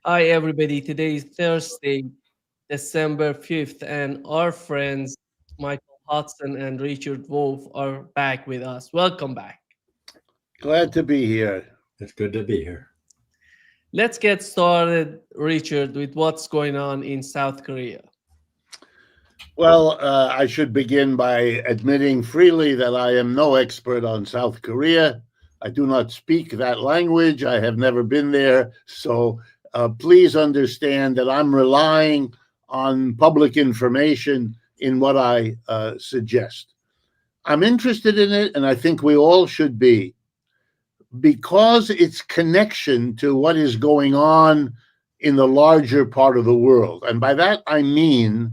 Hi, everybody. Today is Thursday, December 5th, and our friends Michael Hudson and Richard Wolff are back with us. Welcome back. Glad to be here. It's good to be here. Let's get started, Richard, with what's going on in South Korea. Well, I should begin by admitting freely that I am no expert on South Korea. I do not speak that language. I have never been there. So please understand that I'm relying on public information in what I suggest. I'm interested in it, and I think we all should be, because its connection to what is going on in the larger part of the world. And by that, I mean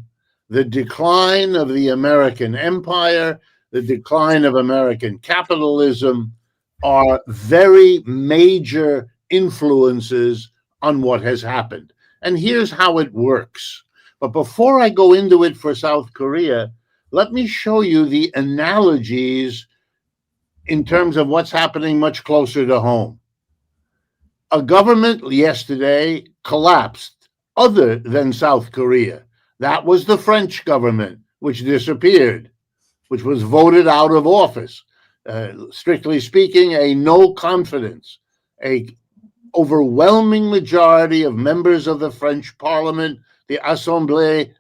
the decline of the American empire, the decline of American capitalism are very major influences on what has happened. And here's how it works. But before I go into it for South Korea, let me show you the analogies in terms of what's happening much closer to home. A government yesterday collapsed other than South Korea. That was the French government, which disappeared, which was voted out of office. Strictly speaking, a no confidence, a overwhelming majority of members of the French Parliament, the Assemblée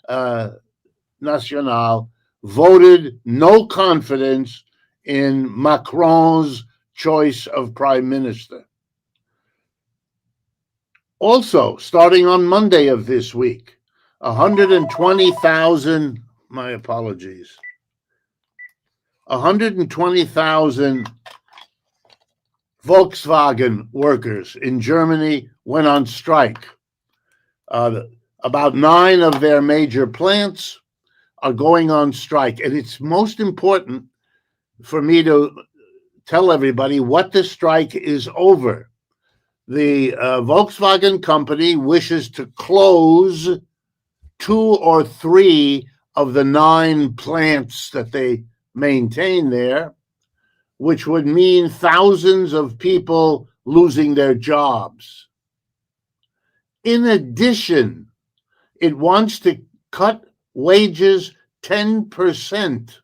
Nationale, voted no confidence in Macron's choice of prime minister. Also, starting on Monday of this week, 120,000, my apologies, 120,000 Volkswagen workers in Germany went on strike. About 9 of their major plants are going on strike. And it's most important for me to tell everybody what the strike is over. The Volkswagen company wishes to close 2 or 3 of the 9 plants that they maintain there, which would mean thousands of people losing their jobs. In addition, it wants to cut wages 10%.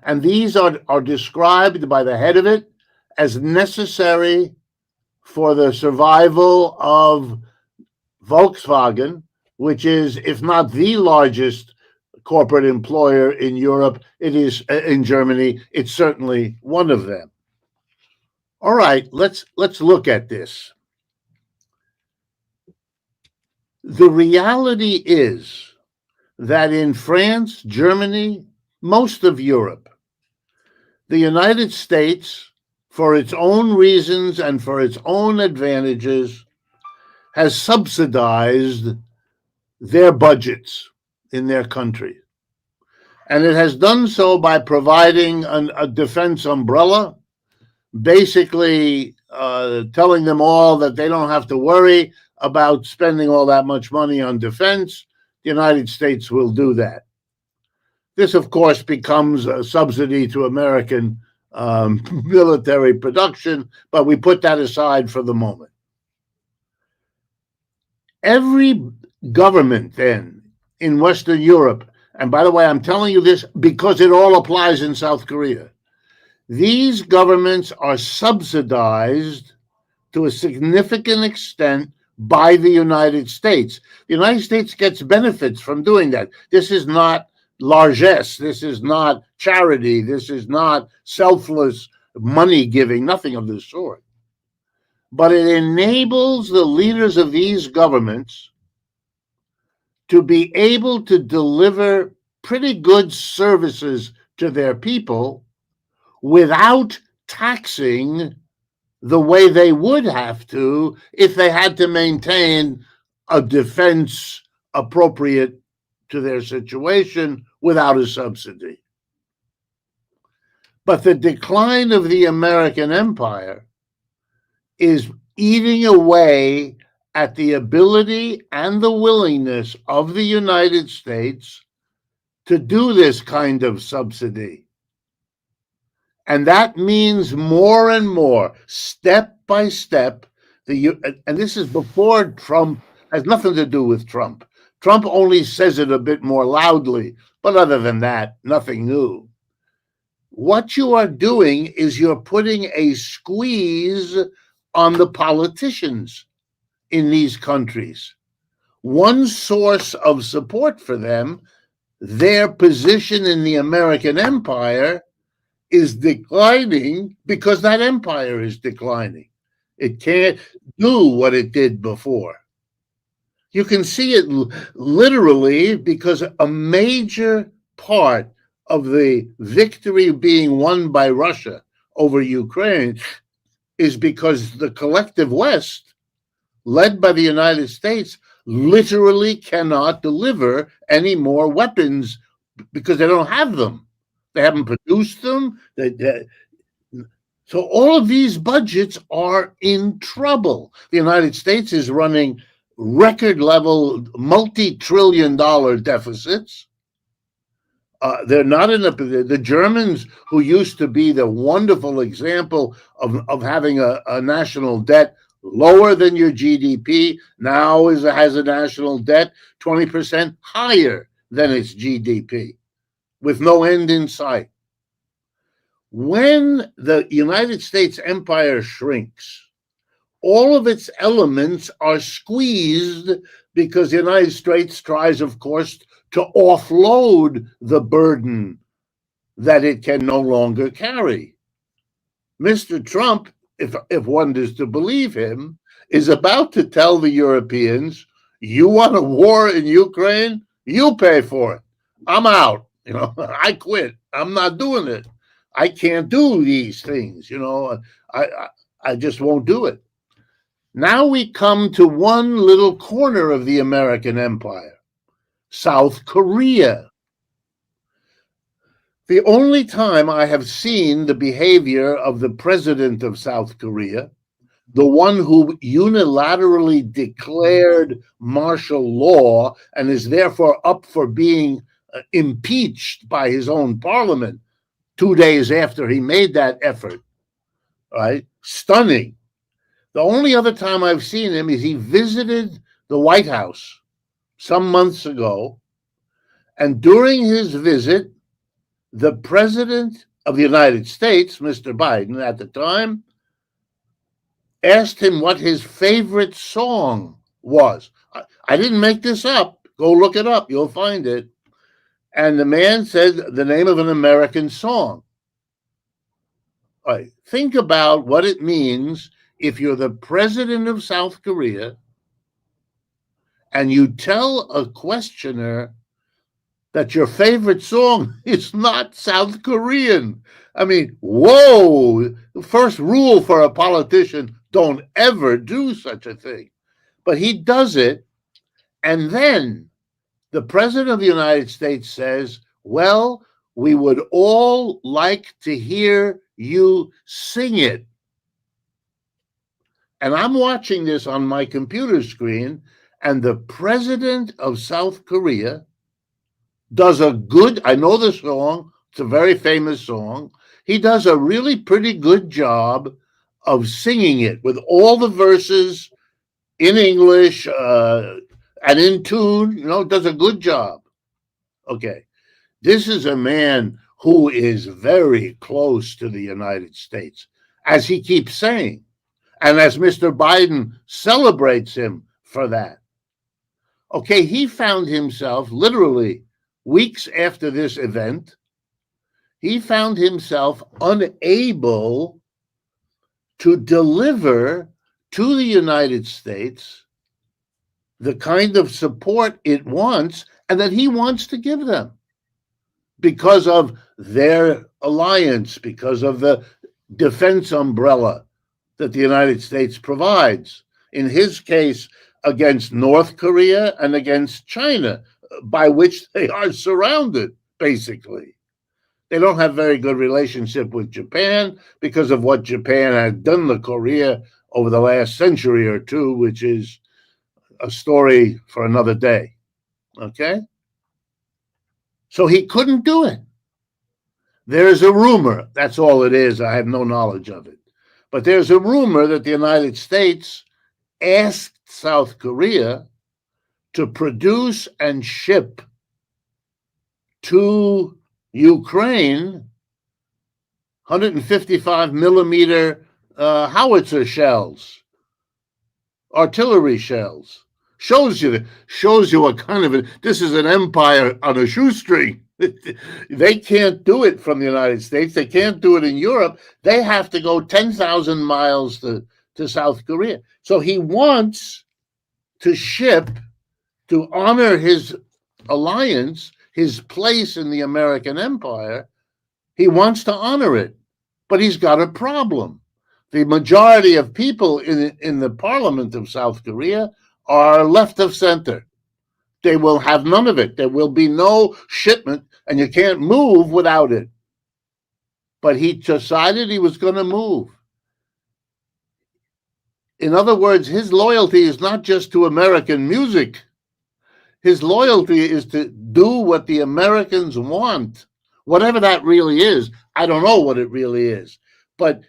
And these are described by the head of it as necessary for the survival of Volkswagen, which is, if not the largest corporate employer in Europe, it is in Germany. It's certainly one of them. All right, let's look at this. The reality is that in France, Germany, most of Europe, the United States, for its own reasons and for its own advantages, has subsidized their budgets in their country. And it has done so by providing a defense umbrella, basically telling them all that they don't have to worry about spending all that much money on defense. The United States will do that. This, of course, becomes a subsidy to American military production, but we put that aside for the moment. Every government then in Western Europe, and by the way, I'm telling you this because it all applies in South Korea, these governments are subsidized to a significant extent by the United States. The United States gets benefits from doing that. This is not largesse. This is not charity. This is not selfless money giving, nothing of the sort. But it enables the leaders of these governments to be able to deliver pretty good services to their people without taxing the way they would have to if they had to maintain a defense appropriate to their situation without a subsidy. But the decline of the American empire is eating away at the ability and the willingness of the United States to do this kind of subsidy. And that means more and more, step by step, And this is before Trump, has nothing to do with Trump. Trump only says it a bit more loudly, but other than that, nothing new. What you are doing is you're putting a squeeze on the politicians in these countries. One source of support for them, their position in the American empire, is declining because that empire is declining. It can't do what it did before. You can see it literally because a major part of the victory being won by Russia over Ukraine is because the collective West, led by the United States, literally cannot deliver any more weapons because they don't have them. They haven't produced them. So all of these budgets are in trouble. The United States is running record level, multi-trillion-dollar deficits. They're not in the Germans, who used to be the wonderful example of having a national debt lower than your GDP, now has a national debt 20% higher than its GDP, with no end in sight. When the United States empire shrinks, all of its elements are squeezed because the United States tries, of course, to offload the burden that it can no longer carry. Mr. Trump, if one is to believe him, is about to tell the Europeans, you want a war in Ukraine? You pay for it. I'm out. I quit. I'm not doing it. I can't do these things. I just won't do it. Now we come to one little corner of the American empire, South Korea. The only time I have seen the behavior of the president of South Korea, the one who unilaterally declared martial law and is therefore up for being impeached by his own parliament 2 days after he made that effort, right? Stunning. The only other time I've seen him is he visited the White House some months ago, and during his visit, the president of the United States, Mr. Biden, at the time, asked him what his favorite song was. I didn't make this up. Go look it up. You'll find it. And the man said the name of an American song. All right, think about what it means if you're the president of South Korea and you tell a questioner that your favorite song is not South Korean. I mean, whoa, the first rule for a politician, don't ever do such a thing. But he does it, and then the president of the United States says, well, we would all like to hear you sing it. And I'm watching this on my computer screen, and the president of South Korea does I know the song, it's a very famous song. He does a really pretty good job of singing it with all the verses in English and in tune, does a good job. Okay. This is a man who is very close to the United States, as he keeps saying, and as Mr. Biden celebrates him for that. Okay, he found himself literally weeks after this event, he found himself unable to deliver to the United States the kind of support it wants and that he wants to give them because of their alliance, because of the defense umbrella that the United States provides. In his case, against North Korea and against China, by which they are surrounded, basically. They don't have very good relationship with Japan because of what Japan had done to Korea over the last century or two, which is a story for another day. Okay? So he couldn't do it. There's a rumor, that's all it is. I have no knowledge of it. But there's a rumor that the United States asked South Korea to produce and ship to Ukraine 155 millimeter howitzer shells, artillery shells. Shows you what kind of this is an empire on a shoestring. They can't do it from the United States. They can't do it in Europe. They have to go 10,000 miles to South Korea. So he wants to ship to honor his alliance, his place in the American empire. He wants to honor it, but he's got a problem. The majority of people in the parliament of South Korea are left of center. They will have none of it. There will be no shipment, and you can't move without it. But he decided he was going to move. In other words, his loyalty is not just to American music. His loyalty is to do what the Americans want, whatever that really is. I don't know what it really is, but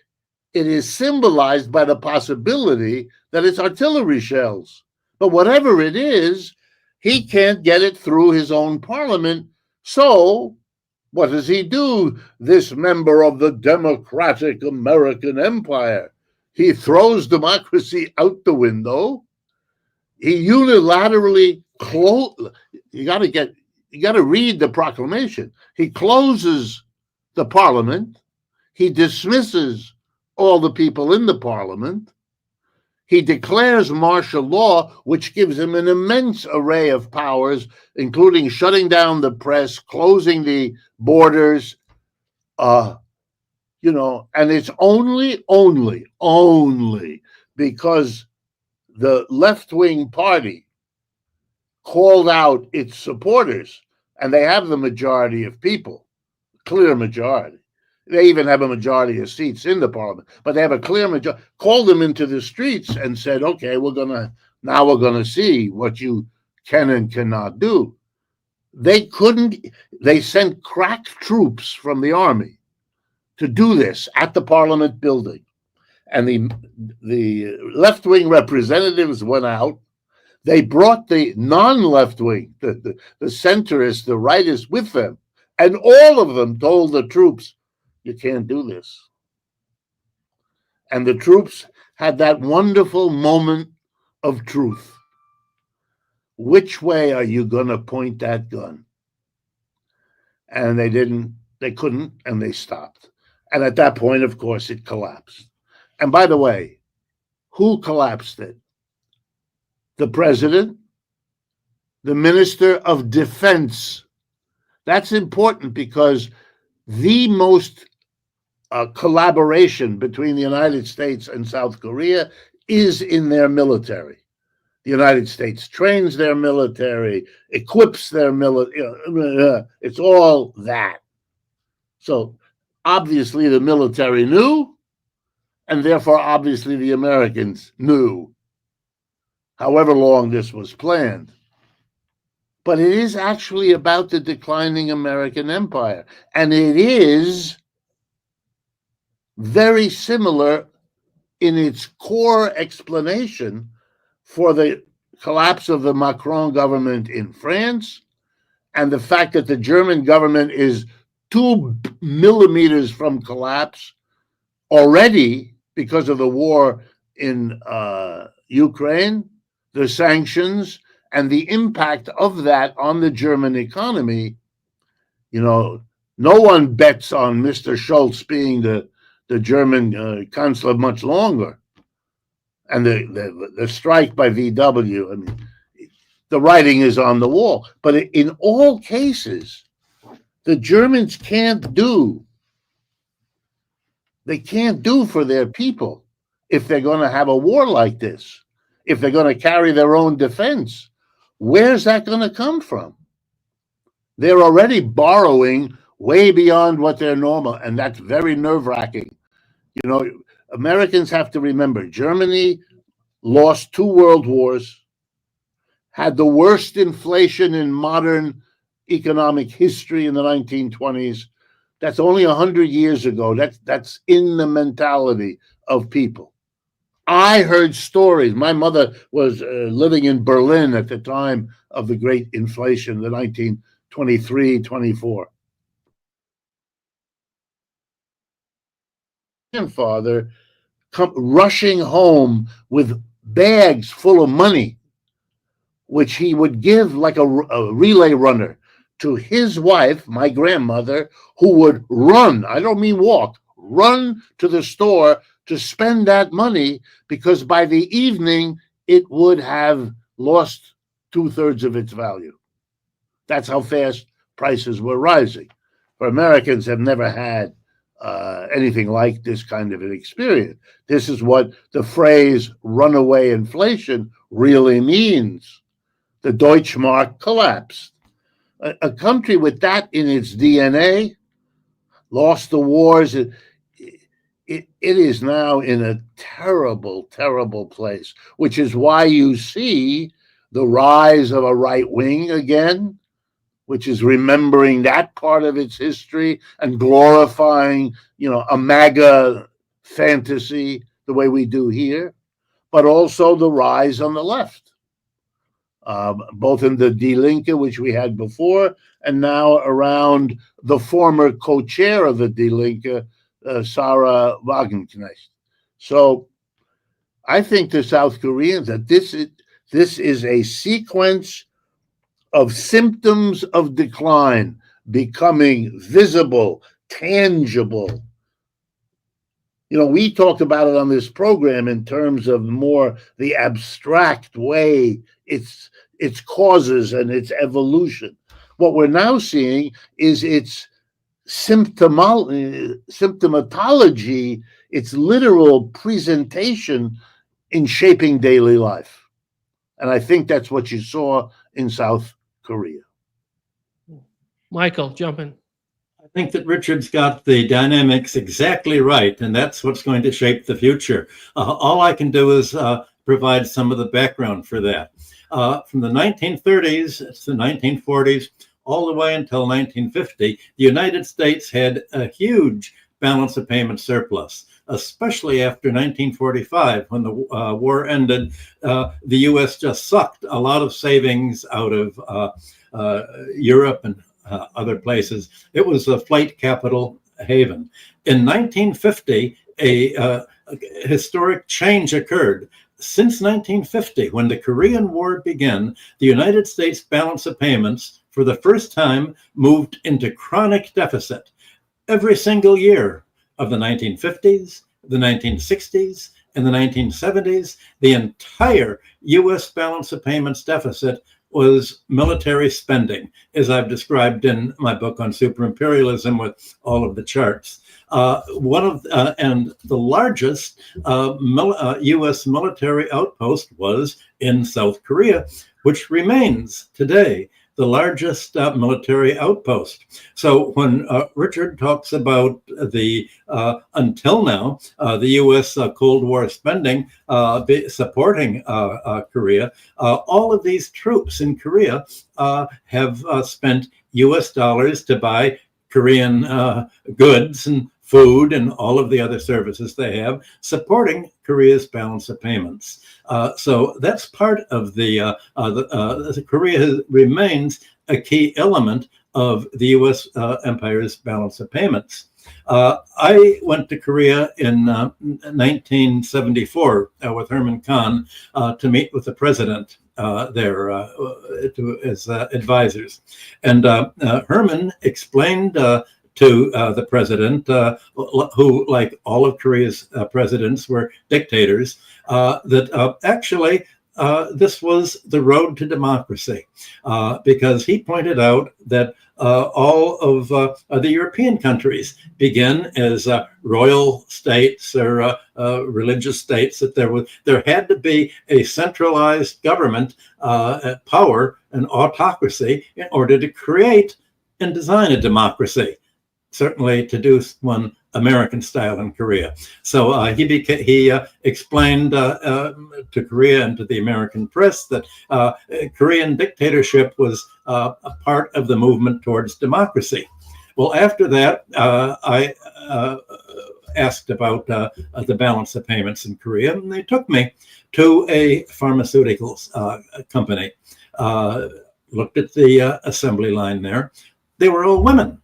it is symbolized by the possibility that it's artillery shells. But whatever it is, he can't get it through his own parliament. So what does he do, this member of the democratic American empire? He throws democracy out the window. He unilaterally you got to read the proclamation. He closes the parliament. He dismisses all the people in the parliament. He declares martial law, which gives him an immense array of powers, including shutting down the press, closing the borders, and it's only because the left-wing party called out its supporters, and they have the majority of people, clear majority. They even have a majority of seats in the parliament, but they have a clear majority, called them into the streets and said, okay, we're going to see what you can and cannot do. They sent crack troops from the army to do this at the parliament building. And the left-wing representatives went out. They brought the non-left-wing, the centrists, the rightists with them. And all of them told the troops, you can't do this. And the troops had that wonderful moment of truth. Which way are you going to point that gun? And they couldn't, and they stopped. And at that point, of course, it collapsed. And by the way, who collapsed it? The president, the minister of defense. That's important because the most collaboration between the United States and South Korea is in their military. The United States trains their military, equips their military. It's all that. So obviously the military knew, and therefore obviously the Americans knew, however long this was planned. But it is actually about the declining American empire. And it is very similar in its core explanation for the collapse of the Macron government in France and the fact that the German government is 2 millimeters from collapse already because of the war in Ukraine, the sanctions, and the impact of that on the German economy. No one bets on Mr. Schultz being the German chancellor much longer. And the strike by VW, I mean, the writing is on the wall. But in all cases, the Germans can't do for their people if they're going to have a war like this, if they're going to carry their own defense. Where's that going to come from? They're already borrowing way beyond what they're normal, and that's very nerve-wracking. Americans have to remember, Germany lost 2 world wars, had the worst inflation in modern economic history in the 1920s. That's only 100 years ago. That's in the mentality of people. I heard stories. My mother was living in Berlin at the time of the great inflation, the 1923, 24. Grandfather come rushing home with bags full of money, which he would give like a relay runner to his wife, my grandmother, who would run, I don't mean walk, run to the store to spend that money because by the evening it would have lost 2/3 of its value. That's how fast prices were rising. For Americans have never had anything like this kind of an experience. This is what the phrase runaway inflation really means. The Deutschmark collapsed. A country with that in its DNA lost the wars. It is now in a terrible, terrible place, which is why you see the rise of a right wing again, which is remembering that part of its history and glorifying, a MAGA fantasy the way we do here, but also the rise on the left, both in the Die Linke, which we had before, and now around the former co-chair of the Die Linke, Sarah Wagenknecht. So I think the South Koreans that this is a sequence of symptoms of decline becoming visible, tangible. We talked about it on this program in terms of more the abstract way its causes and its evolution. What we're now seeing is its symptomatology, its literal presentation in shaping daily life. And I think that's what you saw in South Korea. Michael, jump in. I think that Richard's got the dynamics exactly right, and that's what's going to shape the future. All I can do is provide some of the background for that. From the 1930s to the 1940s, all the way until 1950, the United States had a huge balance of payment surplus, especially after 1945, when the war ended. The U.S. just sucked a lot of savings out of Europe and other places. It was a flight capital haven. In 1950, a historic change occurred. Since 1950, when the Korean War began, the United States balance of payments for the first time moved into chronic deficit. Every single year of the 1950s, the 1960s, and the 1970s, the entire U.S. balance of payments deficit was military spending, as I've described in my book on superimperialism with all of the charts. And the largest U.S. military outpost was in South Korea, which remains today the largest military outpost. So when Richard talks about the, until now, the U.S. Cold War spending supporting Korea, all of these troops in Korea have spent U.S. dollars to buy Korean goods and food and all of the other services they have, supporting Korea's balance of payments. So that's part of the Korea remains a key element of the U.S. empire's balance of payments. I went to Korea in 1974 with Herman Kahn to meet with the president there as advisors. And Herman explained to the president, who, like all of Korea's presidents, were dictators, that actually this was the road to democracy, because he pointed out that all of the European countries begin as royal states or religious states, that there had to be a centralized government power, an autocracy, in order to create and design a democracy. Certainly to do one American style in Korea. So he explained to Korea and to the American press that Korean dictatorship was a part of the movement towards democracy. Well, after that, I asked about the balance of payments in Korea, and they took me to a pharmaceuticals company. Looked at the assembly line there. They were all women.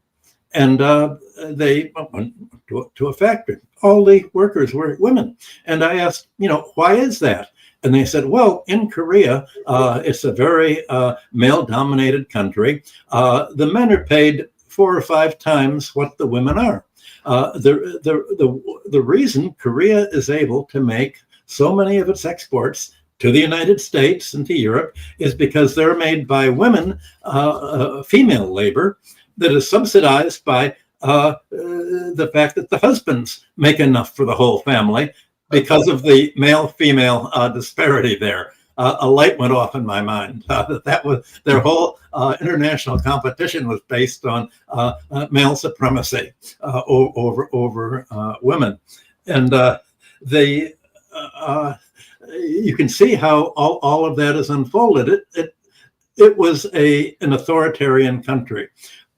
And they went to a factory. All the workers were women. And I asked, why is that? And they said, well, in Korea, it's a very male-dominated country. The men are paid 4 or 5 times what the women are. The reason Korea is able to make so many of its exports to the United States and to Europe is because they're made by women, female labor, that is subsidized by the fact that the husbands make enough for the whole family because of the male-female disparity there. A light went off in my mind that was their whole international competition was based on male supremacy over women, and you can see how all of that is unfolded. It was an authoritarian country.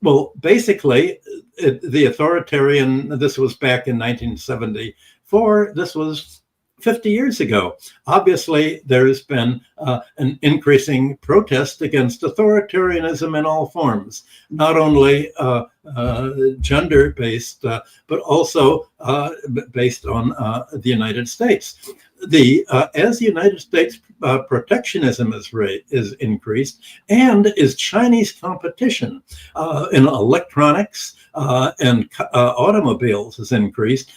Well, basically, the authoritarian, this was back in 1974, this was 50 years ago. Obviously, there's been an increasing protest against authoritarianism in all forms, not only gender-based, but also based on the United States. As the United States protectionism is increased, and is Chinese competition in electronics and automobiles is increased,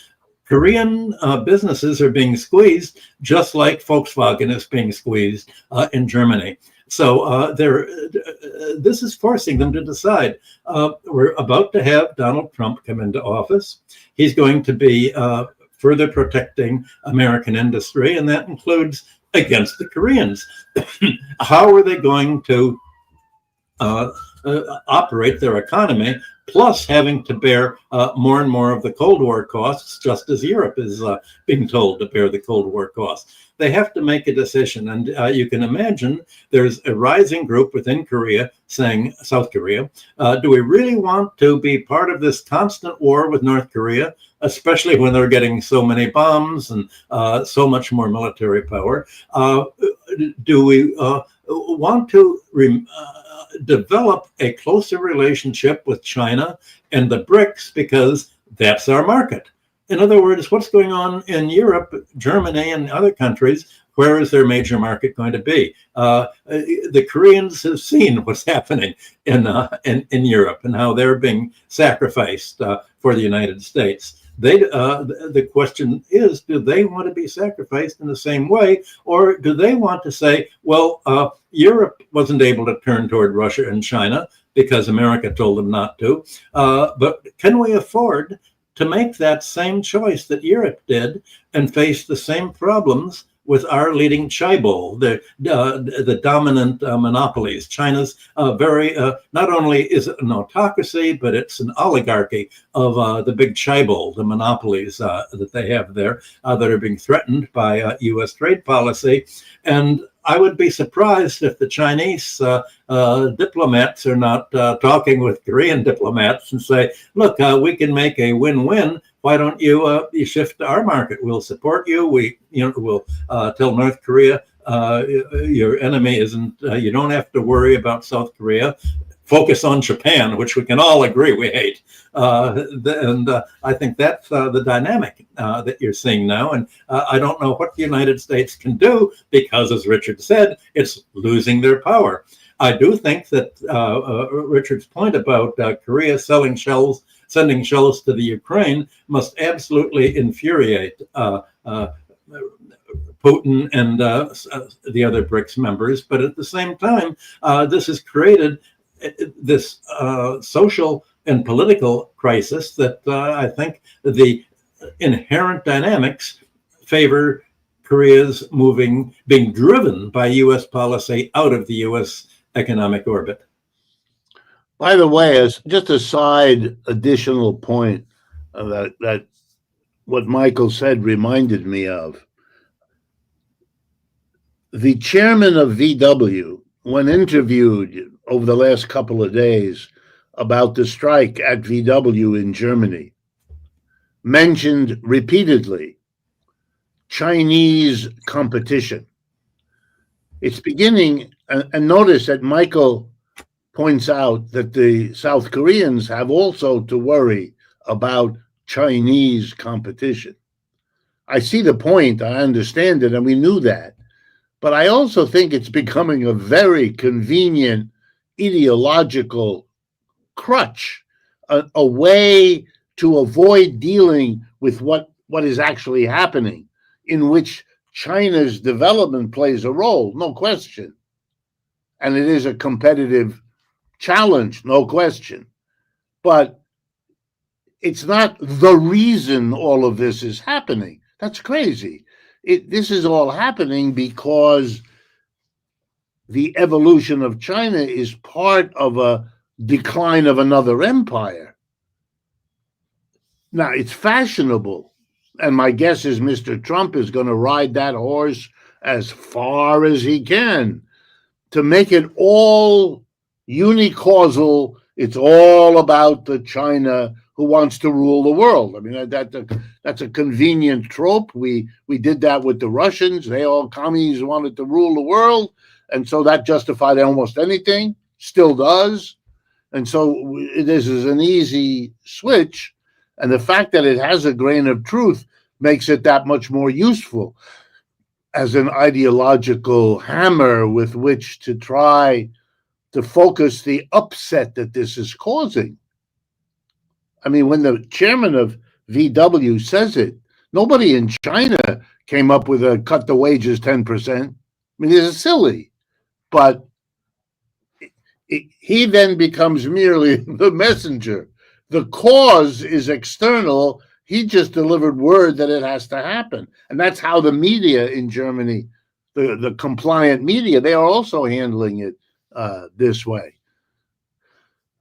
Korean businesses are being squeezed, just like Volkswagen is being squeezed in Germany. So this is forcing them to decide. We're about to have Donald Trump come into office. He's going to be further protecting American industry, and that includes against the Koreans. How are they going to operate their economy, plus having to bear more and more of the Cold War costs, just as Europe is being told to bear the Cold War costs? They have to make a decision, and you can imagine there's a rising group within Korea saying, South Korea, do we really want to be part of this constant war with North Korea, especially when they're getting so many bombs and so much more military power? Do we want to develop a closer relationship with China and the BRICS because that's our market? In other words, what's going on in Europe, Germany, and other countries? Where is their major market going to be? The Koreans have seen what's happening in Europe and how they're being sacrificed for the United States. The question is, do they want to be sacrificed in the same way, or do they want to say, well, Europe wasn't able to turn toward Russia and China because America told them not to, but can we afford to make that same choice that Europe did and face the same problems with our leading chaebol, the dominant monopolies? China's not only is it an autocracy, but it's an oligarchy of the big chaebol, the monopolies that they have there that are being threatened by U.S. trade policy. And I would be surprised if the Chinese diplomats are not talking with Korean diplomats and say, look, we can make a win-win. Why don't you shift to our market? We'll support you. We'll tell North Korea your enemy isn't. You don't have to worry about South Korea. Focus on Japan, which we can all agree we hate. And I think that's the dynamic that you're seeing now. And I don't know what the United States can do because, as Richard said, it's losing their power. I do think that Richard's point about Korea sending shells to the Ukraine must absolutely infuriate Putin and the other BRICS members. But at the same time, this has created this social and political crisis that I think the inherent dynamics favor Korea's being driven by U.S. policy out of the U.S. economic orbit. By the way, as just a side additional point that what Michael said reminded me of, the chairman of VW, when interviewed over the last couple of days about the strike at VW in Germany, mentioned repeatedly Chinese competition. It's beginning, and notice that Michael points out that the South Koreans have also to worry about Chinese competition. I see the point, I understand it, and we knew that. But I also think it's becoming a very convenient ideological crutch, a way to avoid dealing with what is actually happening, in which China's development plays a role, no question. And it is a competitive challenge, no question. But it's not the reason all of this is happening. That's crazy. This is all happening because the evolution of China is part of a decline of another empire. Now, it's fashionable, and my guess is Mr. Trump is going to ride that horse as far as he can to make it all unicausal. It's all about the China who wants to rule the world. I mean, that's a convenient trope. We did that with the Russians. They all commies wanted to rule the world, and so that justified almost anything, still does. And so this is an easy switch, and the fact that it has a grain of truth makes it that much more useful as an ideological hammer with which to try to focus the upset that this is causing. I mean, when the chairman of VW says it, nobody in China came up with a cut the wages 10%. I mean, this is silly. But he then becomes merely the messenger. The cause is external. He just delivered word that it has to happen. And that's how the media in Germany, the compliant media, they are also handling it this way.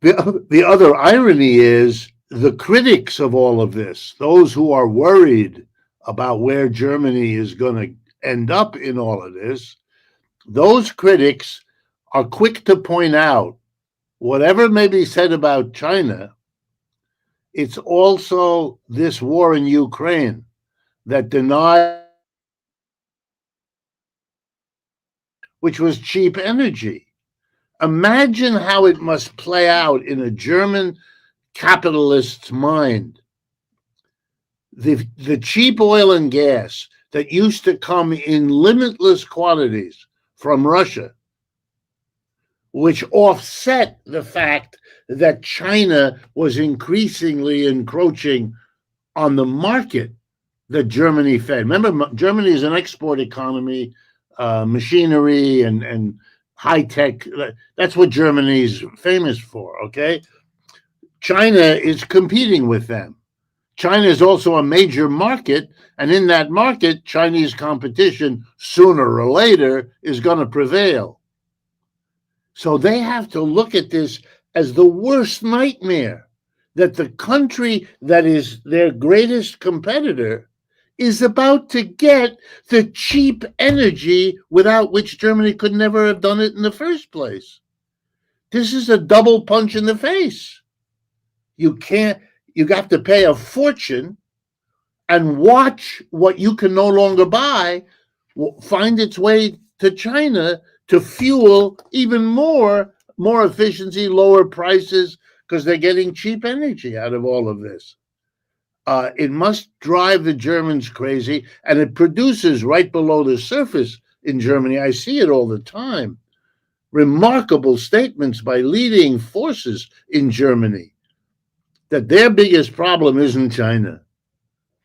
The other irony is the critics of all of this, those who are worried about where Germany is going to end up in all of this, those critics are quick to point out whatever may be said about China, it's also this war in Ukraine that denied, which was cheap energy. Imagine how it must play out in a German capitalist's mind. The cheap oil and gas that used to come in limitless quantities from Russia, which offset the fact that China was increasingly encroaching on the market that Germany fed. Remember, Germany is an export economy, machinery and high tech. That's what Germany's famous for, okay? China is competing with them. China is also a major market, and in that market, Chinese competition, sooner or later, is going to prevail. So they have to look at this as the worst nightmare, that the country that is their greatest competitor is about to get the cheap energy without which Germany could never have done it in the first place. This is a double punch in the face. You have to pay a fortune and watch what you can no longer buy find its way to China to fuel even more efficiency, lower prices, because they're getting cheap energy out of all of this. It must drive the Germans crazy, and it produces right below the surface in Germany, I see it all the time, remarkable statements by leading forces in Germany that their biggest problem isn't China.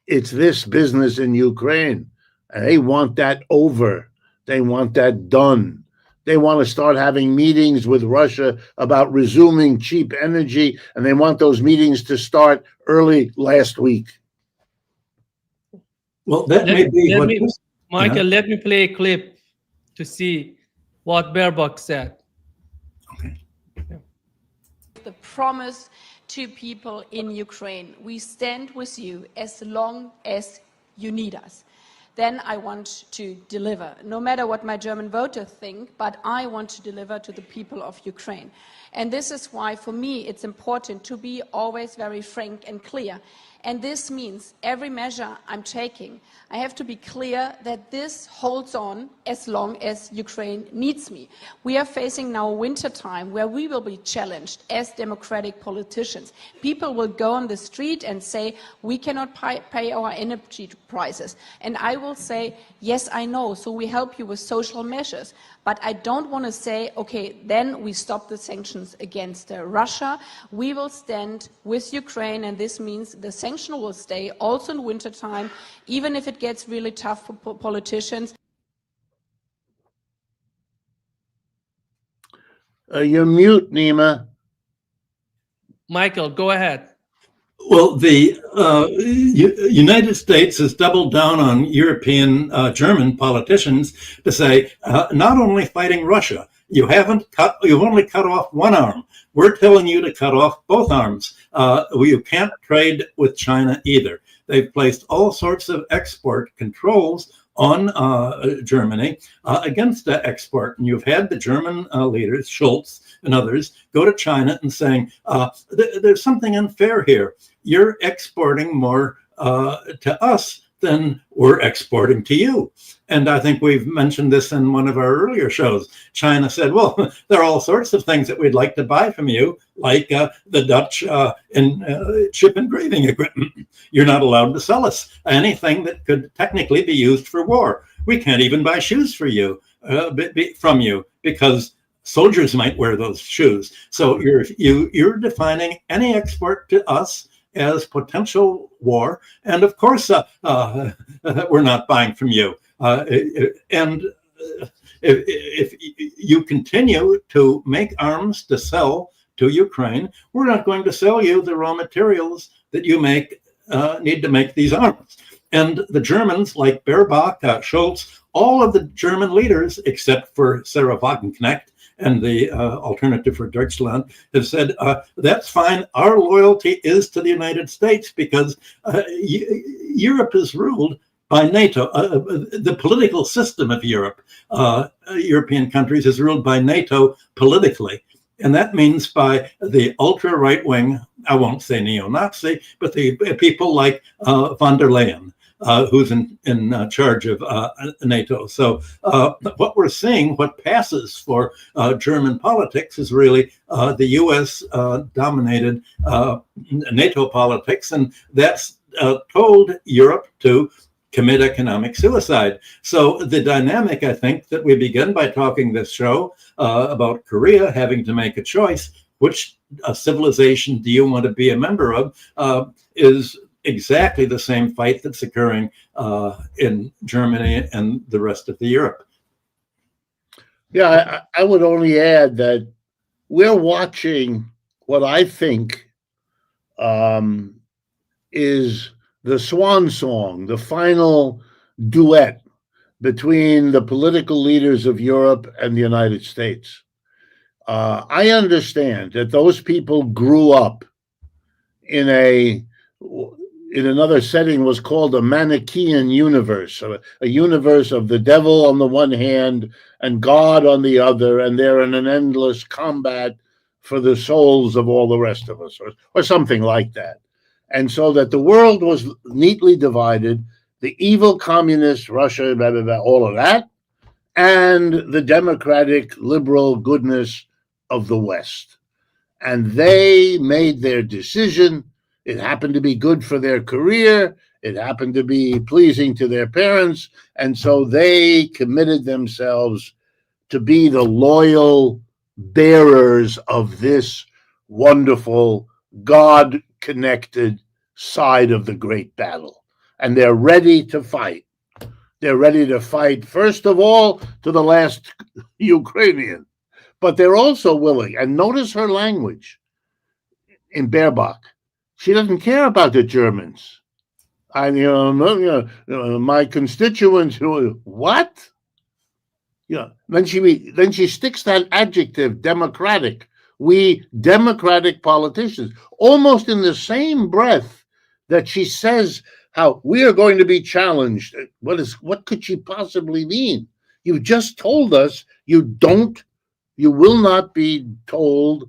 It's this business in Ukraine. And they want that over. They want that done. They want to start having meetings with Russia about resuming cheap energy, and they want those meetings to start early last week. Well, that may be what... Michael, let me play a clip to see what Baerbock said. Okay. The promise to people in Ukraine, we stand with you as long as you need us. Then I want to deliver, no matter what my German voters think, but I want to deliver to the people of Ukraine. And this is why, for me, it's important to be always very frank and clear. And this means every measure I'm taking, I have to be clear that this holds on as long as Ukraine needs me. We are facing now a winter time where we will be challenged as democratic politicians. People will go on the street and say, we cannot pay our energy prices. And I will say, yes, I know, so we help you with social measures. But I don't want to say, okay, then we stop the sanctions against Russia. We will stand with Ukraine, and this means the sanction will stay also in wintertime, even if it gets really tough for politicians. You're mute, Nima. Michael, go ahead. Well, the United States has doubled down on European German politicians to say, not only fighting Russia, you've only cut off one arm. We're telling you to cut off both arms. You can't trade with China either. They've placed all sorts of export controls on Germany against export. And you've had the German leaders, Schultz and others, go to China and saying, there's something unfair here. You're exporting more to us than we're exporting to you. And I think we've mentioned this in one of our earlier shows. China said, well, there are all sorts of things that we'd like to buy from you, like the Dutch chip engraving equipment. You're not allowed to sell us anything that could technically be used for war. We can't even buy shoes for you, from you, because soldiers might wear those shoes. So you're defining any export to us as potential war, and of course we're not buying from you. And if you continue to make arms to sell to Ukraine, we're not going to sell you the raw materials that you need to make these arms. And the Germans, like Baerbock, Schultz, all of the German leaders, except for Sarah Wagenknecht and the Alternative for Deutschland, have said, that's fine. Our loyalty is to the United States because Europe is ruled by NATO. The political system of Europe, European countries, is ruled by NATO politically. And that means by the ultra right wing, I won't say neo-Nazi, but the people like von der Leyen, who's in charge of NATO. So what we're seeing, what passes for German politics is really the US dominated NATO politics, and that's told Europe to commit economic suicide. So the dynamic, I think, that we begin by talking this show about Korea having to make a choice, which civilization do you want to be a member of, is exactly the same fight that's occurring in Germany and the rest of the Europe. Yeah, I would only add that we're watching what I think is the swan song, the final duet between the political leaders of Europe and the United States. I understand that those people grew up in another setting was called a Manichaean universe, a universe of the devil on the one hand and God on the other, and they're in an endless combat for the souls of all the rest of us, or something like that. And so that the world was neatly divided, the evil communist Russia, blah, blah, blah, all of that, and the democratic liberal goodness of the West. And they made their decision. It happened to be good for their career. It happened to be pleasing to their parents. And so they committed themselves to be the loyal bearers of this wonderful, God-connected side of the great battle. And they're ready to fight. They're ready to fight, first of all, to the last Ukrainian. But they're also willing, and notice her language in Baerbock. She doesn't care about the Germans. My constituents, what? Yeah. Then she sticks that adjective, democratic. We democratic politicians, almost in the same breath that she says how we are going to be challenged. What could she possibly mean? You just told us you will not be told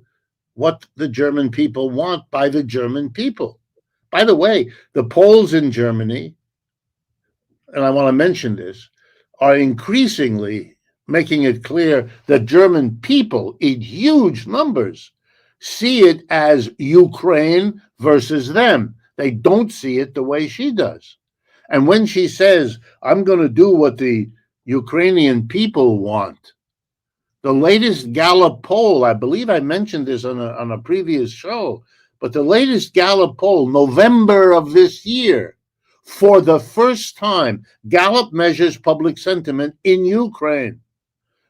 what the German people want by the German people. By the way, the polls in Germany, and I want to mention this, are increasingly making it clear that German people, in huge numbers, see it as Ukraine versus them. They don't see it the way she does. And when she says, I'm going to do what the Ukrainian people want, the latest Gallup poll, I believe I mentioned this on a previous show, but the latest Gallup poll, November of this year, for the first time, Gallup measures public sentiment in Ukraine.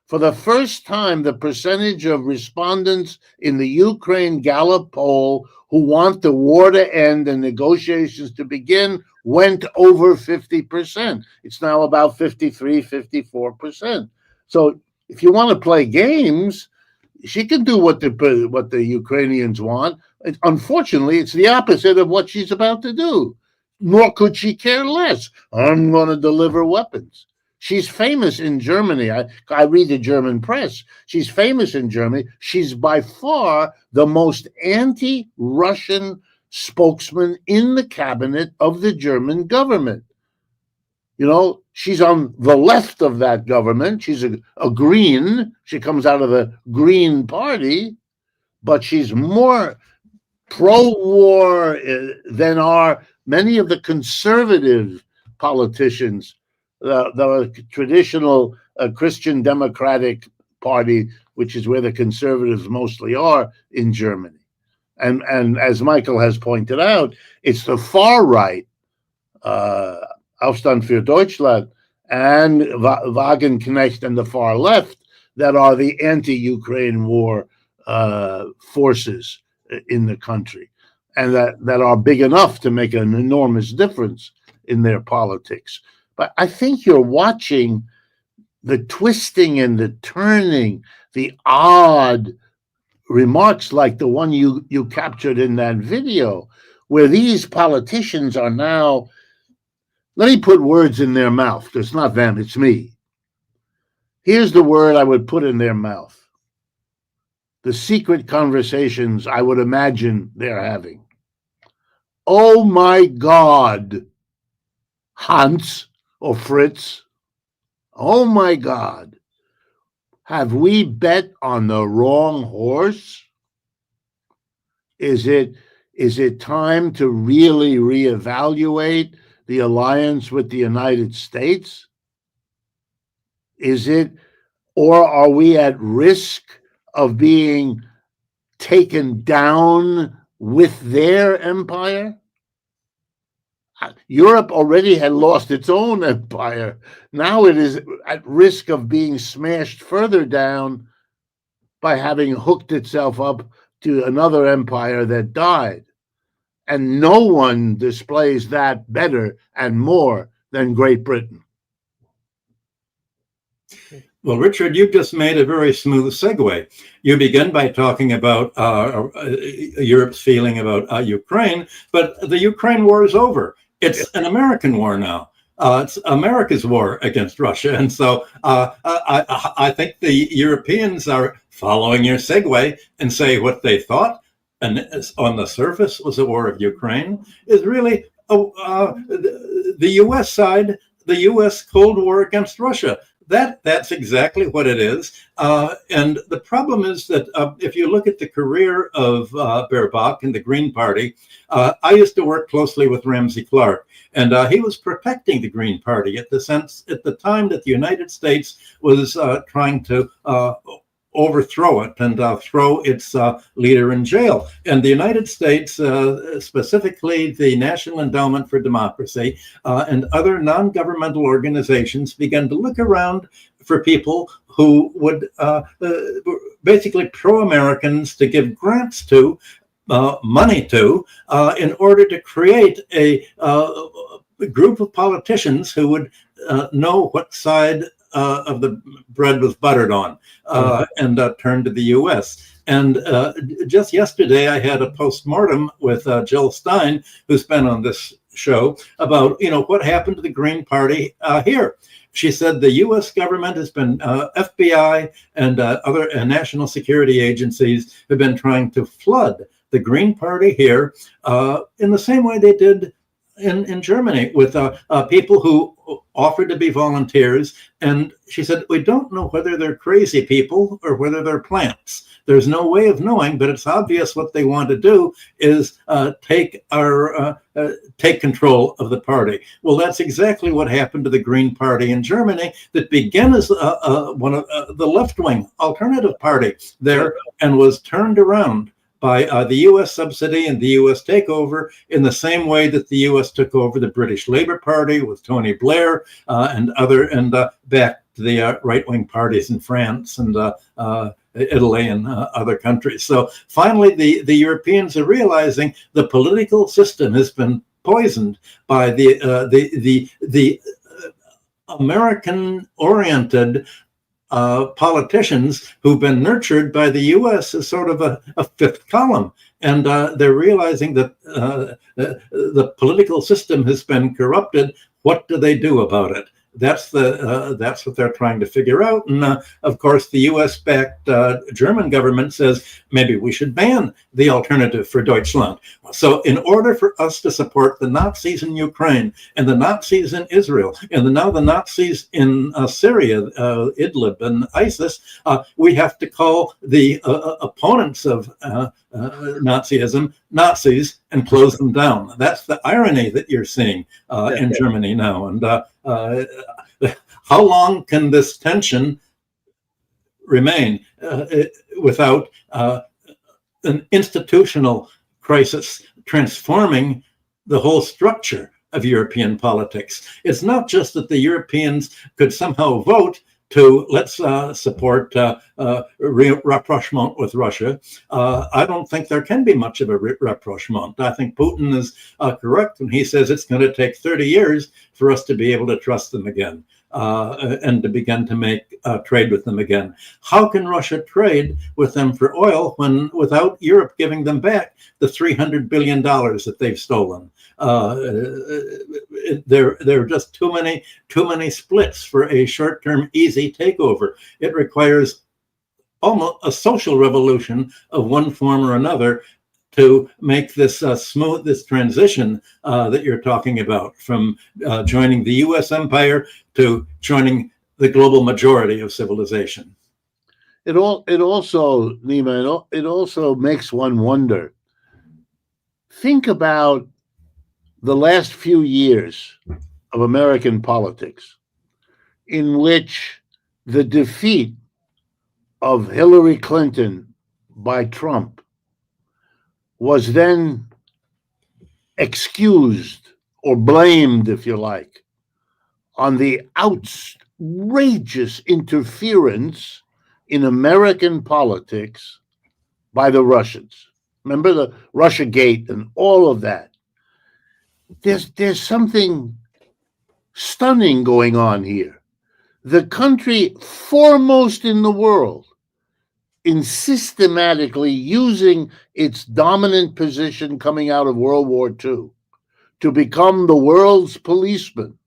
For the first time, the percentage of respondents in the Ukraine Gallup poll who want the war to end and negotiations to begin went over 50%. It's now about 53, 54%. So if you want to play games, she can do what the Ukrainians want. Unfortunately, it's the opposite of what she's about to do. Nor could she care less. I'm going to deliver weapons. She's famous in Germany. I read the German press. She's famous in Germany. She's by far the most anti-Russian spokesman in the cabinet of the German government. You know, she's on the left of that government. She's a Green. She comes out of the Green Party, but she's more pro-war than are many of the conservative politicians, the traditional Christian Democratic Party, which is where the conservatives mostly are in Germany. And as Michael has pointed out, it's the far right, Aufstand für Deutschland, and Wagenknecht and the far left that are the anti-Ukraine war forces in the country, and that are big enough to make an enormous difference in their politics. But I think you're watching the twisting and the turning, the odd remarks like the one you captured in that video, where these politicians are now, let me put words in their mouth, because it's not them, it's me. Here's the word I would put in their mouth. The secret conversations I would imagine they're having. Oh my God, Hans or Fritz, oh my God, have we bet on the wrong horse? Is it time to really reevaluate the alliance with the United States? Is it, or are we at risk of being taken down with their empire? Europe already had lost its own empire. Now it is at risk of being smashed further down by having hooked itself up to another empire that died. And no one displays that better and more than Great Britain. Well, Richard, you just made a very smooth segue. You begin by talking about Europe's feeling about Ukraine, but the Ukraine war is over. It's an American war now. It's America's war against Russia. And so I think the Europeans are following your segue and say what they thought, and on the surface was a war of Ukraine, is really the U.S. side, the U.S. Cold War against Russia. That's exactly what it is. And the problem is that if you look at the career of Baerbock and the Green Party, I used to work closely with Ramsey Clark, and he was protecting the Green Party at the time that the United States was trying to overthrow it and throw its leader in jail. And the United States, specifically the National Endowment for Democracy and other non-governmental organizations, began to look around for people who would basically pro-Americans to give grants to, money to, in order to create a group of politicians who would know what side of the bread was buttered on, and turned to the U.S. And just yesterday, I had a postmortem with Jill Stein, who's been on this show, about what happened to the Green Party here. She said the U.S. government has been, FBI and other national security agencies have been trying to flood the Green Party here in the same way they did in Germany with people who offered to be volunteers. And she said, we don't know whether they're crazy people or whether they're plants. There's no way of knowing, but it's obvious what they want to do is take control of the party. Well, that's exactly what happened to the Green Party in Germany, that began as one of the left-wing alternative party there and was turned around by the U.S. subsidy and the U.S. takeover in the same way that the U.S. took over the British Labour Party with Tony Blair and back to the right-wing parties in France and Italy and other countries. So finally, the Europeans are realizing the political system has been poisoned by the American-oriented politicians who've been nurtured by the U.S. as sort of a fifth column. And they're realizing that the political system has been corrupted. What do they do about it? That's what they're trying to figure out. And of course, the U.S.-backed German government says maybe we should ban the alternative for Deutschland. So in order for us to support the Nazis in Ukraine and the Nazis in Israel and now the Nazis in Syria, Idlib and ISIS, we have to call the opponents of Nazism Nazis and close them down. That's the irony that you're seeing in Germany now. And how long can this tension remain without an institutional crisis transforming the whole structure of European politics? It's not just that the Europeans could somehow vote to let's support rapprochement with Russia. I don't think there can be much of a rapprochement. I think Putin is correct when he says it's going to take 30 years for us to be able to trust them again and to begin to make trade with them again. How can Russia trade with them for oil when without Europe giving them back the $300 billion that they've stolen? There are just too many splits for a short-term easy takeover. It requires almost a social revolution of one form or another to make this smooth, this transition that you're talking about from joining the U.S. empire to joining the global majority of civilization. It also, Nima, it also makes one wonder. Think about the last few years of American politics, in which the defeat of Hillary Clinton by Trump was then excused or blamed, if you like, on the outrageous interference in American politics by the Russians. Remember the Russiagate and all of that. There's something stunning going on here. The country foremost in the world in systematically using its dominant position coming out of World War II to become the world's policeman,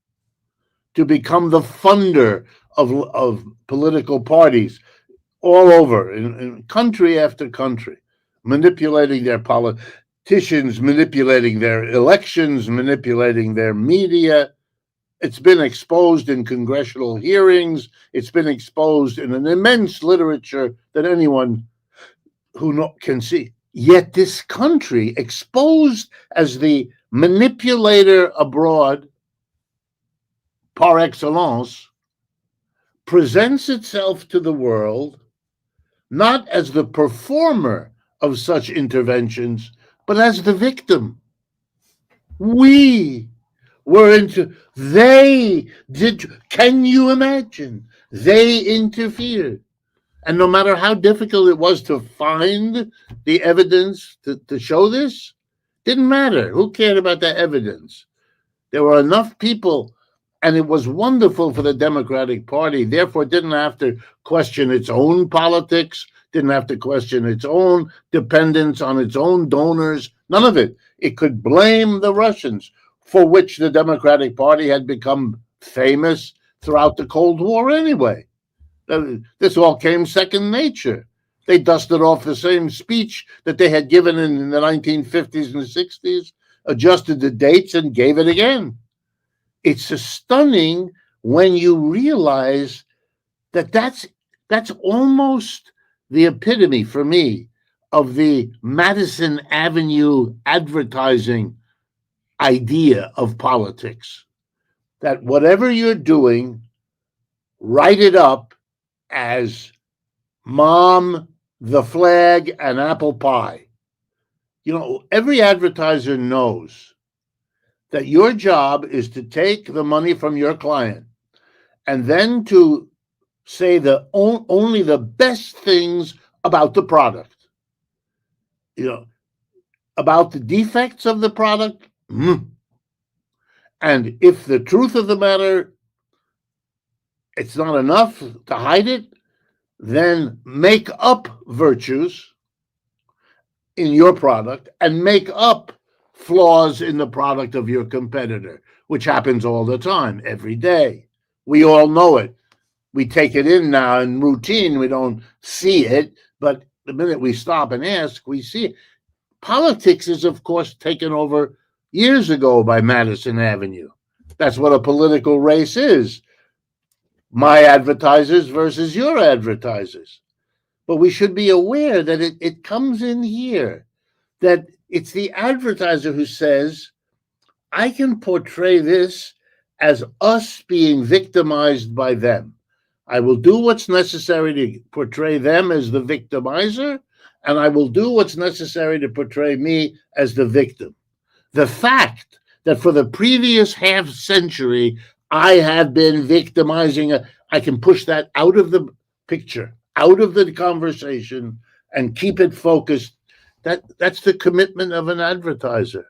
to become the funder of political parties all over, in country after country, manipulating their politicians, manipulating their elections, manipulating their media. It's been exposed in congressional hearings. It's been exposed in an immense literature that anyone who can see. Yet this country, exposed as the manipulator abroad par excellence, presents itself to the world not as the performer of such interventions, but as the victim. We were they did, can you imagine? They interfered. And no matter how difficult it was to find the evidence to show this, didn't matter. Who cared about the evidence? There were enough people, and it was wonderful for the Democratic Party. Therefore, it didn't have to question its own politics, didn't have to question its own dependence on its own donors, none of it. It could blame the Russians, for which the Democratic Party had become famous throughout the Cold War anyway. This all came second nature. They dusted off the same speech that they had given in the 1950s and 60s, adjusted the dates, and gave it again. It's stunning when you realize that that's almost the epitome for me of the Madison Avenue advertising idea of politics. That whatever you're doing, write it up as mom, the flag, and apple pie. Every advertiser knows that your job is to take the money from your client and then to say only the best things about the product. About the defects of the product. And if the truth of the matter, it's not enough to hide it, then make up virtues in your product and make up flaws in the product of your competitor, which happens all the time, every day. We all know it. We take it in now in routine. We don't see it, but the minute we stop and ask, we see it. Politics is, of course, taken over years ago by Madison Avenue. That's what a political race is. My advertisers versus your advertisers. But we should be aware that it comes in here, that it's the advertiser who says, I can portray this as us being victimized by them. I will do what's necessary to portray them as the victimizer, and I will do what's necessary to portray me as the victim. The fact that for the previous half century, I have been victimizing, I can push that out of the picture, out of the conversation, and keep it focused. That's the commitment of an advertiser.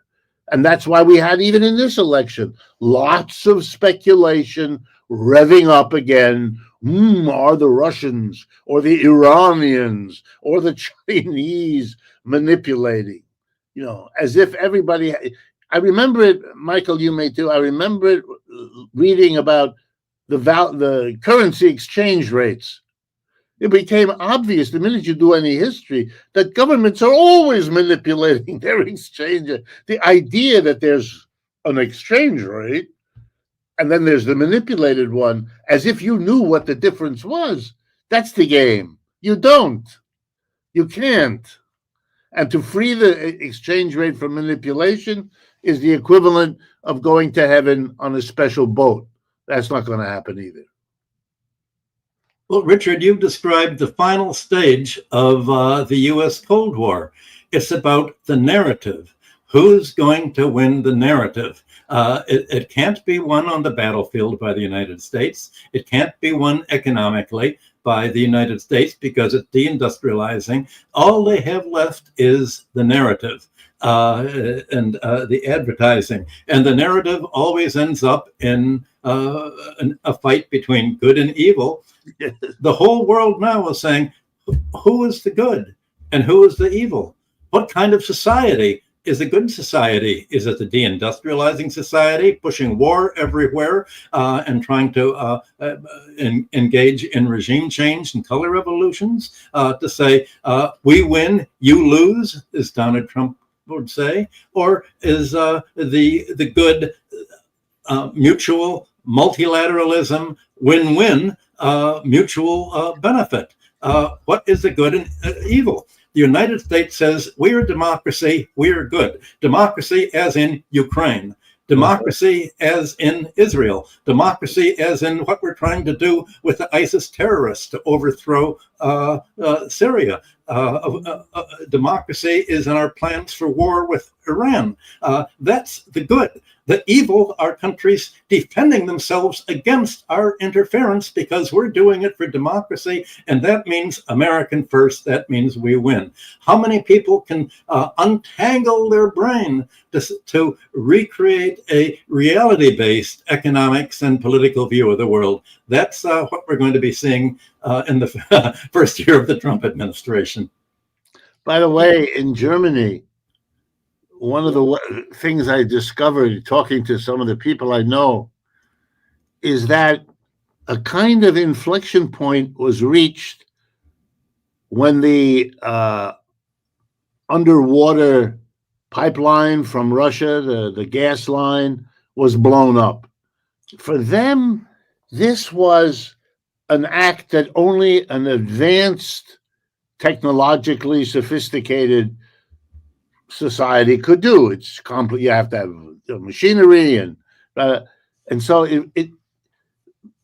And that's why we had, even in this election, lots of speculation revving up again. Are the Russians or the Iranians or the Chinese manipulating? As if everybody. I remember it, Michael, you may too. I remember it reading about the currency exchange rates. It became obvious the minute you do any history that governments are always manipulating their exchange. The idea that there's an exchange rate and then there's the manipulated one, as if you knew what the difference was. That's the game. You don't. You can't. And to free the exchange rate from manipulation is the equivalent of going to heaven on a special boat. That's not going to happen either. Well, Richard, you've described the final stage of the U.S. Cold War. It's about the narrative. Who's going to win the narrative? It can't be won on the battlefield by the United States. It can't be won economically by the United States because it's deindustrializing. All they have left is the narrative and the advertising. And the narrative always ends up in a fight between good and evil. The whole world now is saying, who is the good and who is the evil? What kind of society is a good society? Is it the deindustrializing society, pushing war everywhere and trying to engage in regime change and color revolutions to say, we win, you lose, as Donald Trump would say? Or is the good mutual multilateralism, win-win, mutual benefit? What is the good and evil? The United States says, we are democracy, we are good. Democracy as in Ukraine. Democracy as in Israel. Democracy as in what we're trying to do with the ISIS terrorists to overthrow Syria. Democracy is in our plans for war with Iran. That's the good. The evil are countries defending themselves against our interference because we're doing it for democracy, and that means American first. That means we win. How many people can untangle their brain to recreate a reality-based economics and political view of the world? That's what we're going to be seeing in the first year of the Trump administration. By the way, in Germany, one of the things I discovered talking to some of the people I know is that a kind of inflection point was reached when the underwater pipeline from Russia, the gas line, was blown up. For them, this was an act that only an advanced, technologically sophisticated society could do. It's complex. You have to have machinery, and so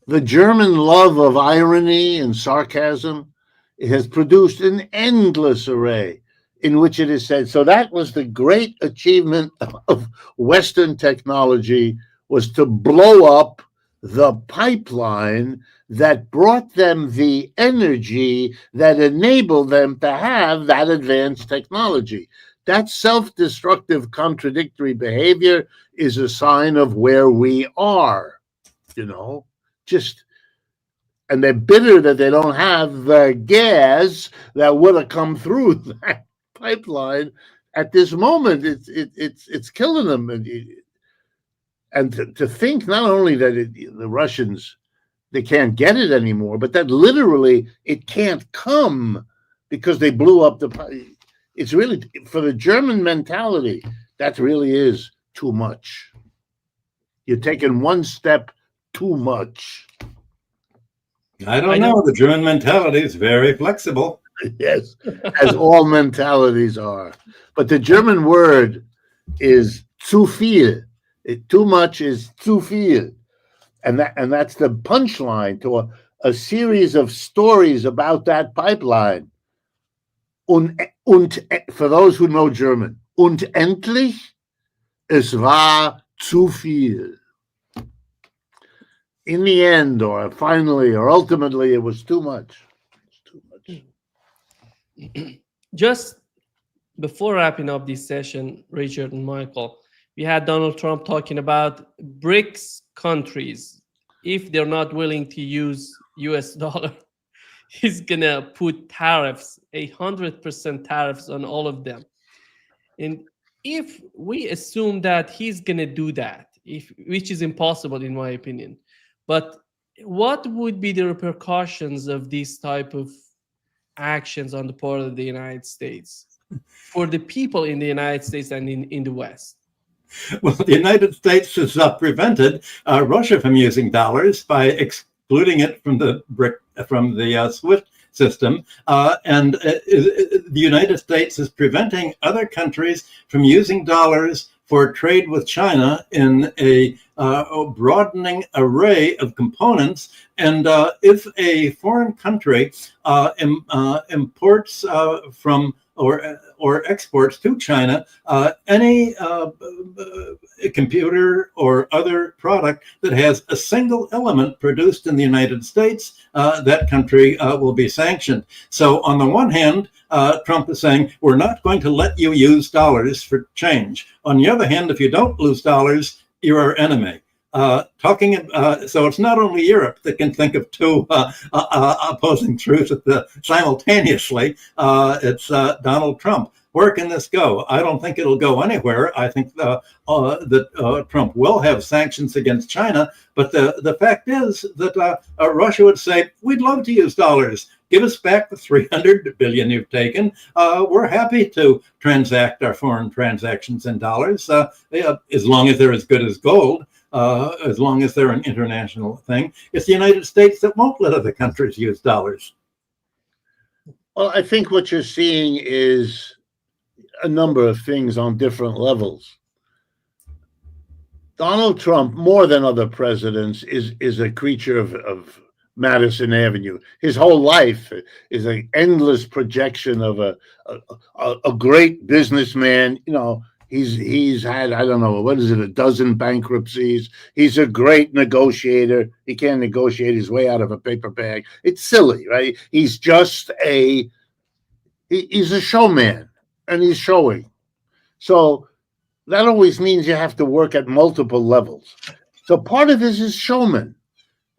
the German love of irony and sarcasm has produced an endless array in which it is said. So that was the great achievement of Western technology, was to blow up the pipeline that brought them the energy that enabled them to have that advanced technology. That self-destructive, contradictory behavior is a sign of where we are, just, and they're bitter that they don't have the gas that would have come through that pipeline at this moment. It's killing them, and to think not only that the Russians, they can't get it anymore, but that literally it can't come because they blew up the. It's really, for the German mentality, that really is too much. You're taking one step too much. I don't know. The German mentality is very flexible. Yes, as all mentalities are. But the German word is zu viel. Too much is zu viel. And that's the punchline to a series of stories about that pipeline. Und for those who know German, und endlich, es war zu viel. In the end, or finally, or ultimately, it was too much. Just before wrapping up this session, Richard and Michael, we had Donald Trump talking about BRICS countries. If they're not willing to use US dollar, he's gonna put tariffs, 100% tariffs on all of them. And if we assume that he's gonna do that, which is impossible in my opinion, but what would be the repercussions of this type of actions on the part of the United States for the people in the United States and in the West? Well, the United States has prevented Russia from using dollars by excluding it from the SWIFT system, and the United States is preventing other countries from using dollars for trade with China in a broadening array of components. And if a foreign country imports from or exports to China any computer or other product that has a single element produced in the United States, that country will be sanctioned. So on the one hand, Trump is saying, we're not going to let you use dollars for change. On the other hand, if you don't lose dollars, you're our enemy. So it's not only Europe that can think of two opposing truths simultaneously. It's Donald Trump. Where can this go? I don't think it'll go anywhere. I think that Trump will have sanctions against China. But the fact is that Russia would say, we'd love to use dollars. Give us back the $300 billion you've taken. We're happy to transact our foreign transactions in dollars, as long as they're as good as gold. As long as they're an international thing. It's the United States that won't let other countries use dollars. Well, I think what you're seeing is a number of things on different levels. Donald Trump, more than other presidents, is a creature of Madison Avenue. His whole life is an endless projection of a great businessman. He's had, I don't know, what is it, a dozen bankruptcies. He's a great negotiator. He can't negotiate his way out of a paper bag. It's silly, right? He's just he's a showman, and he's showing. So that always means you have to work at multiple levels. So part of this is showman.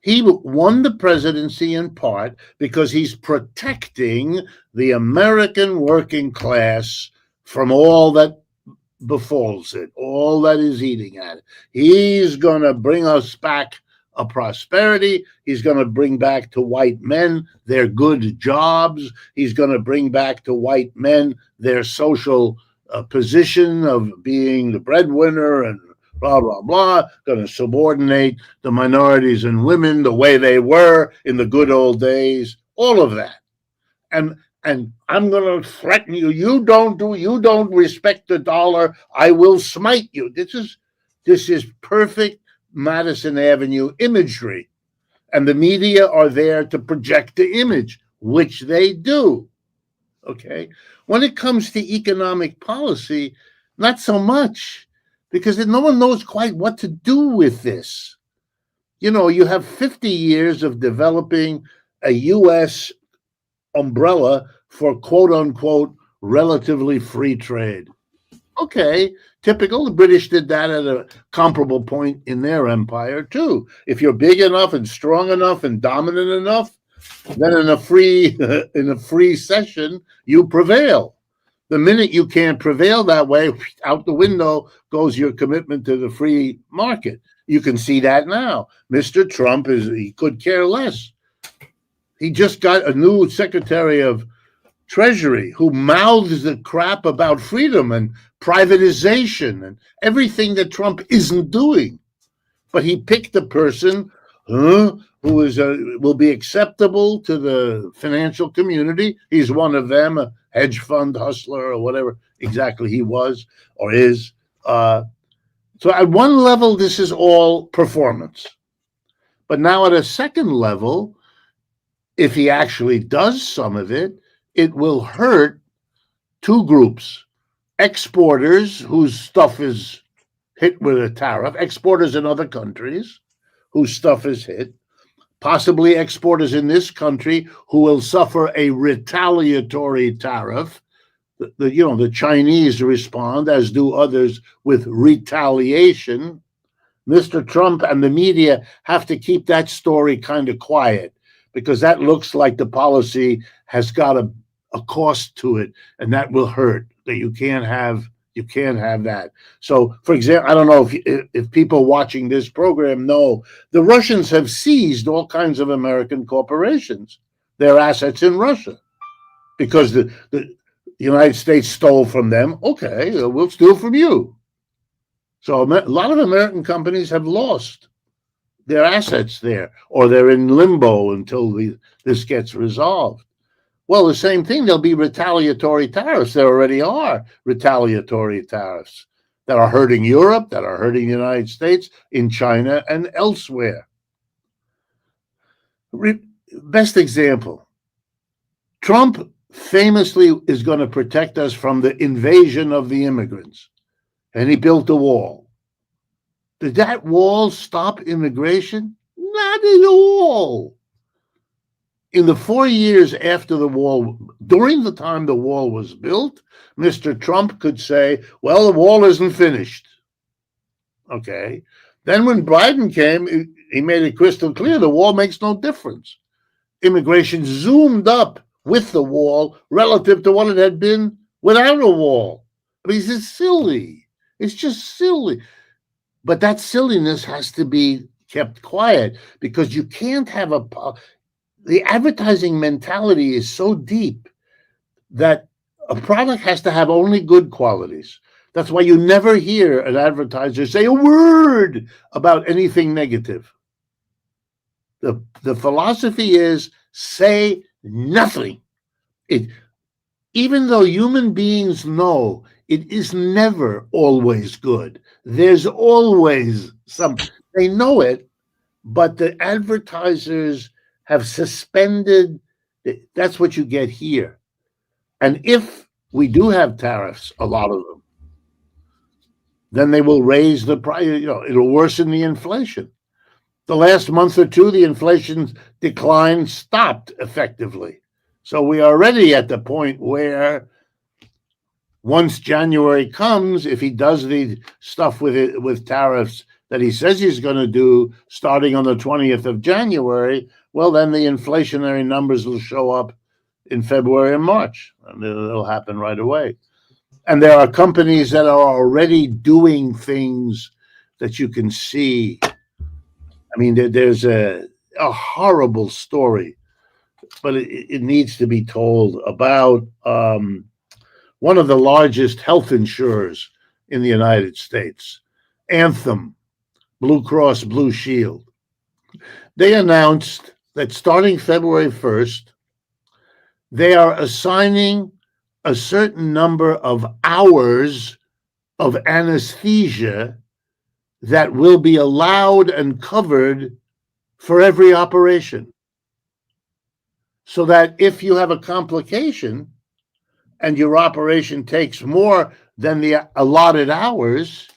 He won the presidency in part because he's protecting the American working class from all that befalls it, all that is eating at it. He's going to bring us back a prosperity. He's going to bring back to white men their good jobs. He's going to bring back to white men their social position of being the breadwinner and blah, blah, blah. Going to subordinate the minorities and women the way they were in the good old days. All of that. And I'm going to threaten you. You don't respect the dollar. I will smite you. This is perfect Madison Avenue imagery. And the media are there to project the image, which they do. Okay. When it comes to economic policy, not so much, because no one knows quite what to do with this. You know, you have 50 years of developing a U.S. umbrella for quote unquote relatively free trade. Okay, typical. The British did that at a comparable point in their empire too. If you're big enough and strong enough and dominant enough, then in a free session you prevail. The minute you can't prevail that way, out the window goes your commitment to the free market. You can see that now. Mr. Trump he could care less. He just got a new Secretary of Treasury who mouths the crap about freedom and privatization and everything that Trump isn't doing. But he picked a person who will be acceptable to the financial community. He's one of them, a hedge fund hustler or whatever exactly he was or is. So at one level, this is all performance. But now at a second level, if he actually does some of it, it will hurt two groups. Exporters whose stuff is hit with a tariff, exporters in other countries whose stuff is hit, possibly exporters in this country who will suffer a retaliatory tariff. The Chinese respond, as do others, with retaliation. Mr. Trump and the media have to keep that story kind of quiet because that looks like the policy has got a cost to it, and that will hurt. That you can't have that. So, for example, I don't know if people watching this program know the Russians have seized all kinds of American corporations, their assets in Russia, because the United States stole from them. Okay, we'll steal from you. So a lot of American companies have lost their assets there, or they're in limbo until this gets resolved. Well, the same thing, there'll be retaliatory tariffs. There already are retaliatory tariffs that are hurting Europe, that are hurting the United States, in China, and elsewhere. Best example, Trump famously is going to protect us from the invasion of the immigrants, and he built a wall. Did that wall stop immigration? Not at all. In the 4 years after the wall, during the time the wall was built, Mr. Trump could say, well, the wall isn't finished. Okay. Then when Biden came, he made it crystal clear the wall makes no difference. Immigration zoomed up with the wall relative to what it had been without a wall. I mean, it's silly. It's just silly. But that silliness has to be kept quiet because you can't have the advertising mentality is so deep that a product has to have only good qualities. That's why you never hear an advertiser say a word about anything negative. The philosophy is say nothing. Even though human beings know it is never always good, there's always they know it, but the advertisers have suspended. That's what you get here. And if we do have tariffs, a lot of them, then they will raise the price. It'll worsen the inflation. The last month or two, the inflation decline stopped effectively. So we are already at the point where once January comes, if he does the stuff with tariffs that he says he's going to do starting on the 20th of January, well, then the inflationary numbers will show up in February and March, and it'll happen right away. And there are companies that are already doing things that you can see. I mean, there's a horrible story, but it needs to be told about one of the largest health insurers in the United States, Anthem, Blue Cross Blue Shield. They announced that starting February 1st, they are assigning a certain number of hours of anesthesia that will be allowed and covered for every operation. So that if you have a complication and your operation takes more than the allotted hours,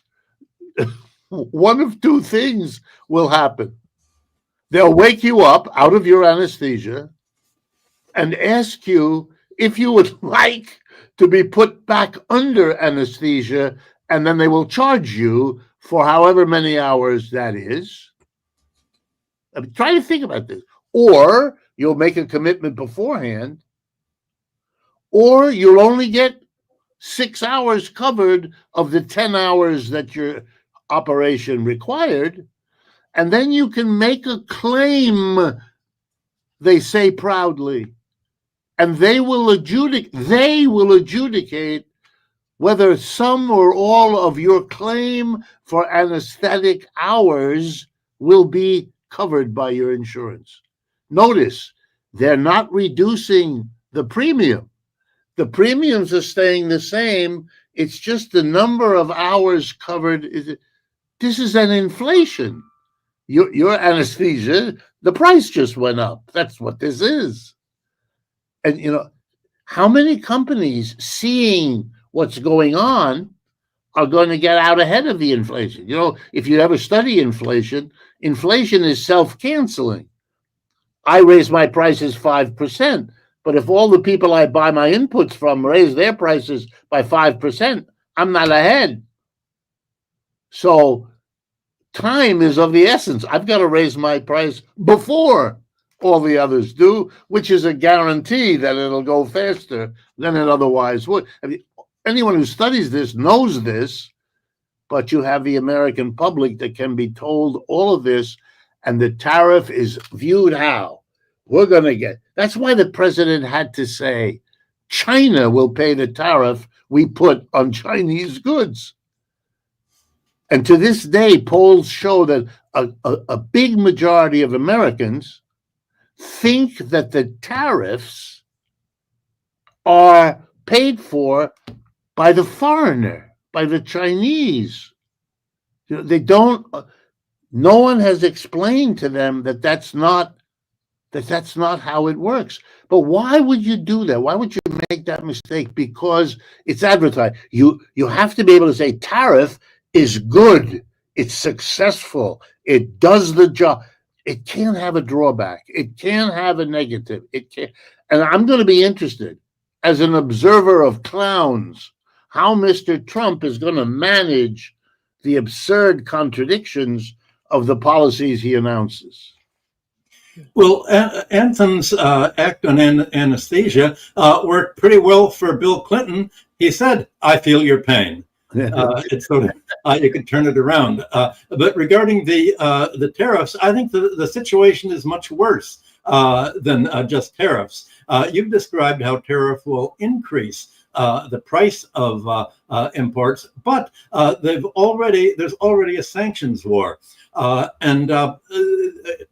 one of two things will happen. They'll wake you up out of your anesthesia and ask you if you would like to be put back under anesthesia, and then they will charge you for however many hours that is. I mean, try to think about this. Or you'll make a commitment beforehand, or you'll only get 6 hours covered of the 10 hours that your operation required, and then you can make a claim, they say proudly, and they will adjudicate whether some or all of your claim for anesthetic hours will be covered by your insurance. Notice, they're not reducing the premium. The premiums are staying the same. It's just the number of hours covered. This is an inflation. Your anesthesia, the price just went up. That's what this is. And, how many companies, seeing what's going on, are going to get out ahead of the inflation? If you ever study inflation, inflation is self-canceling. I raise my prices 5%, but if all the people I buy my inputs from raise their prices by 5%, I'm not ahead. So time is of the essence. I've got to raise my price before all the others do, which is a guarantee that it'll go faster than it otherwise would. I mean, anyone who studies this knows this, but you have the American public that can be told all of this, and the tariff is viewed how? We're going to get. That's why the president had to say, China will pay the tariff we put on Chinese goods. And to this day, polls show that a big majority of Americans think that the tariffs are paid for by the foreigner, by the Chinese. They don't. No one has explained to them that that's not how it works. But why would you do that? Why would you make that mistake? Because it's advertised. You have to be able to say tariff is good. It's successful. It does the job. It can't have a drawback. It can't have a negative. It can't. And I'm going to be interested, as an observer of clowns, how Mr. Trump is going to manage the absurd contradictions of the policies he announces. Well, Anthem's act on anesthesia worked pretty well for Bill Clinton. He said, "I feel your pain." It's sort of you can turn it around. But regarding the tariffs, I think the situation is much worse than just tariffs. You've described how tariff will increase the price of imports, but there's already a sanctions war. And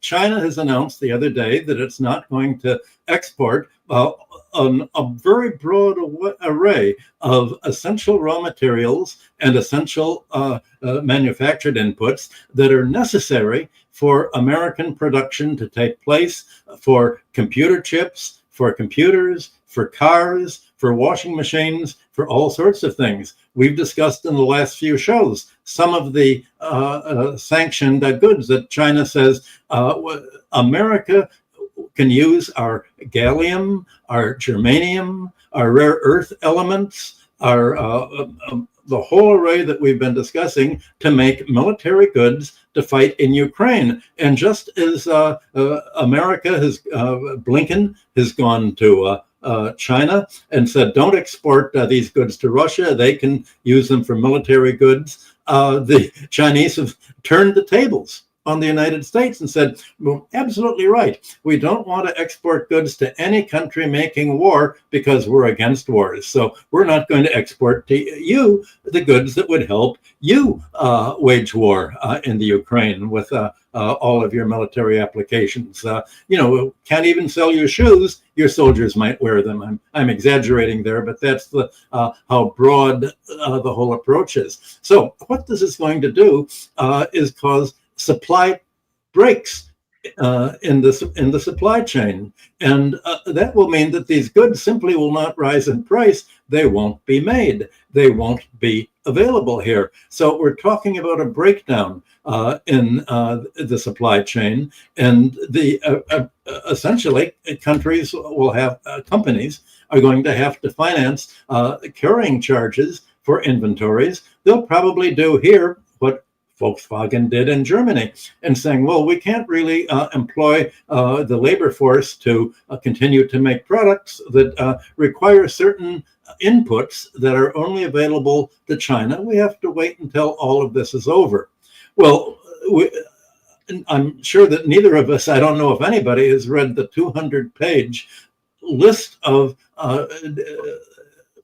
China has announced the other day that it's not going to export a very broad array of essential raw materials and essential manufactured inputs that are necessary for American production to take place, for computer chips, for computers, for cars, for washing machines, for all sorts of things. We've discussed in the last few shows some of the sanctioned goods that China says America can use our gallium, our germanium, our rare earth elements, our the whole array that we've been discussing to make military goods to fight in Ukraine. And just as America has, Blinken has gone to China and said, don't export these goods to Russia. They can use them for military goods. The Chinese have turned the tables on the United States and said, well, absolutely right. We don't want to export goods to any country making war because we're against wars. So we're not going to export to you the goods that would help you wage war in the Ukraine with all of your military applications. Can't even sell you shoes. Your soldiers might wear them. I'm exaggerating there, but that's how broad the whole approach is. So what this is going to do is cause supply breaks in the supply chain, and that will mean that these goods simply will not rise in price. They won't be made. They won't be available here. So we're talking about a breakdown in the supply chain, and essentially companies are going to have to finance carrying charges for inventories. They'll probably do here what Volkswagen did in Germany, and saying, well, we can't really employ the labor force to continue to make products that require certain inputs that are only available to China. We have to wait until all of this is over. Well, I'm sure that neither of us, I don't know if anybody has read the 200-page list of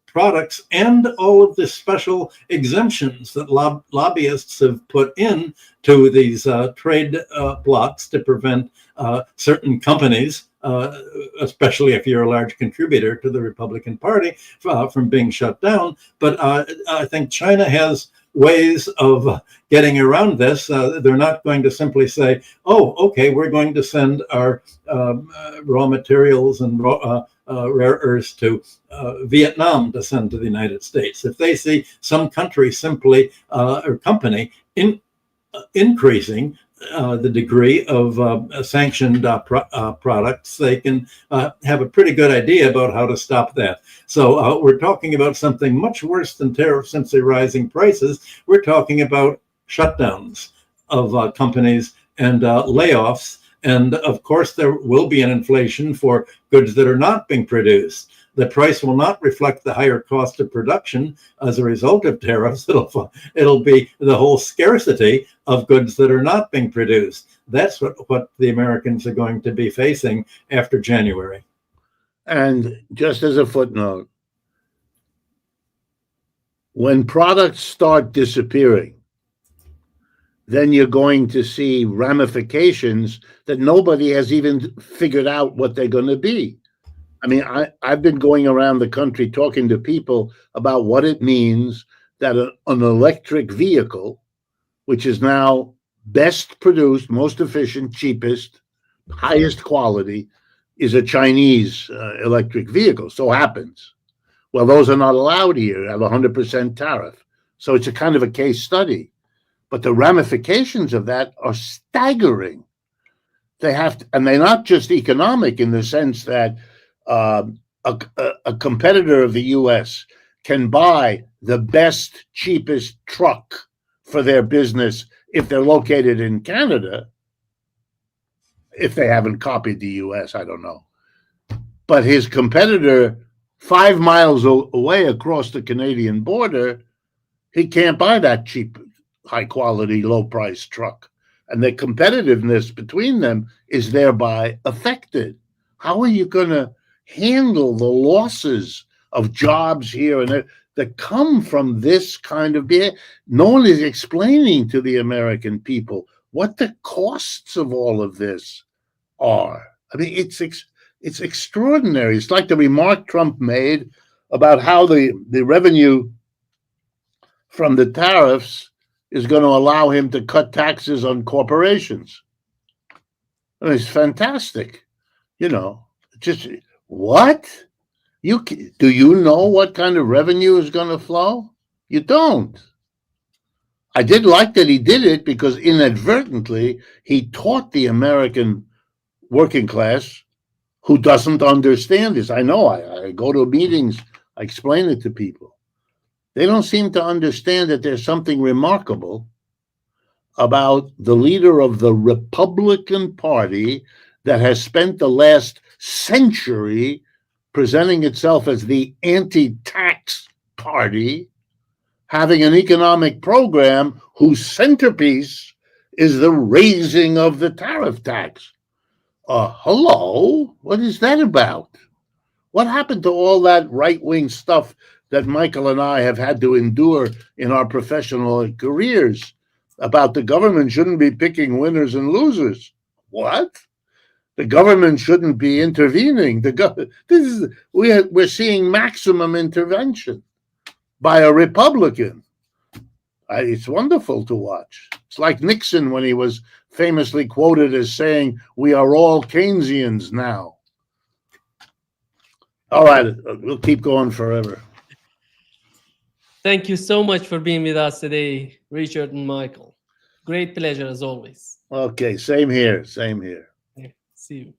products and all of the special exemptions that lobbyists have put in to these trade blocks to prevent certain companies, especially if you're a large contributor to the Republican Party, from being shut down. But I think China has ways of getting around this. They're not going to simply say, oh, okay, we're going to send our raw materials and rare earths to Vietnam to send to the United States. If they see some country simply or company increasing the degree of sanctioned products, they can have a pretty good idea about how to stop that. So we're talking about something much worse than tariffs, since the rising prices. We're talking about shutdowns of companies and layoffs. And of course, there will be an inflation for goods that are not being produced. The price will not reflect the higher cost of production as a result of tariffs. It'll be the whole scarcity of goods that are not being produced. That's what the Americans are going to be facing after January. And just as a footnote, when products start disappearing, then you're going to see ramifications that nobody has even figured out what they're going to be. I mean, I've been going around the country talking to people about what it means that an electric vehicle, which is now best produced, most efficient, cheapest, highest quality, is a Chinese electric vehicle. So happens. Well, those are not allowed here at 100% tariff. So it's a kind of a case study. But the ramifications of that are staggering. They have to, and they're not just economic in the sense that a competitor of the U.S. can buy the best, cheapest truck for their business if they're located in Canada. If they haven't copied the U.S., I don't know. But his competitor 5 miles away across the Canadian border, he can't buy that cheap, high-quality, low-price truck. And the competitiveness between them is thereby affected. How are you going to handle the losses of jobs here and there that come from this kind of behavior? No one is explaining to the American people what the costs of all of this are. I mean, it's extraordinary. It's like the remark Trump made about how the revenue from the tariffs is going to allow him to cut taxes on corporations. I mean, it's fantastic. Just what? Do you know what kind of revenue is going to flow? You don't. I did like that he did it because inadvertently he taught the American working class who doesn't understand this. I know, I go to meetings, I explain it to people. They don't seem to understand that there's something remarkable about the leader of the Republican Party that has spent the last century presenting itself as the anti-tax party, having an economic program whose centerpiece is the raising of the tariff tax. Hello? What is that about? What happened to all that right-wing stuff that Michael and I have had to endure in our professional careers about the government shouldn't be picking winners and losers? What? The government shouldn't be intervening. We're seeing maximum intervention by a Republican. It's wonderful to watch. It's like Nixon when he was famously quoted as saying, "We are all Keynesians now." All right, we'll keep going forever. Thank you so much for being with us today, Richard and Michael. Great pleasure as always. Okay, same here, same here. See you.